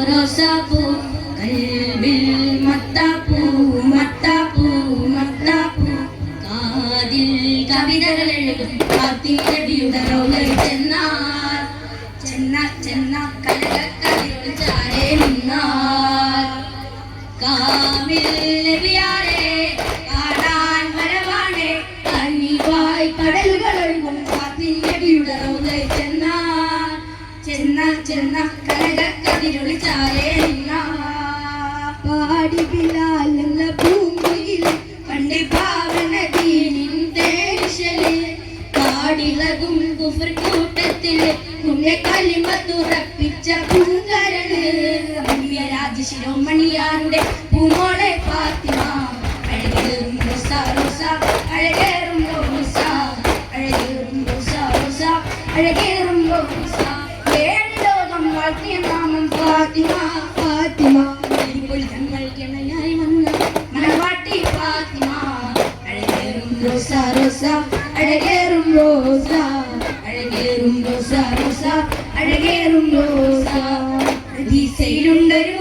റോസാപ്പൂ കൽവിൽ മത്താപ്പൂ മത്താപ്പൂ മത്താപ്പൂ കാതിൽ കവിതകൾ എഴുതും നബിയുടെ റൗളയിൽ ചെന്നാൽ ചെന്നാൽ ചെന്നാൽ കനകക്കതിരുൾ ചാരേ നിന്നാൽ കാമിൽ നബിയാരെ കാണാൻ വരവാണേ കനിവായി കടലുകൾ ഒഴുകും നബിയുടെ റൗളയിൽ ചെന്നാൽ ചെന്നാൽ ചെന്നാൽ കനകക്കതിരുൾ ചാരേ നിന്നാൽ പാടി ബിലാൽ എന്ന ഭൂമിയിലെ പണ്ട് പാവന ദീനിൻ ദേശിലെ കാടിളകും കുഫർ കൂട്ടത്തിലെ പുണ്യ കലിമ തുറപ്പിച്ച പൂങ്കരണ് രാജശിരോമണിയാരുടെ പൂമോളെ ഫാത്തിമ അഴകേറും റോസ റോസ അഴകേറും റോസ അഴകേറും റോസ റോസ അഴകേറും റോസ ഏഴ് ലോകം വാഴ്ത്തിയ നാമം ഫാത്തിമ ഫാത്തിമ ഇപ്പോൾ തങ്ങൾക്കിണയായി വന്ന മണവാട്ടി ഫാത്തിമ അഴകേറും റോസ റോസ അഴകേറും റോസ അഴകേറും റോസ റോസ അഴകേറും റോസ ഹദീസിലുണ്ടൊരു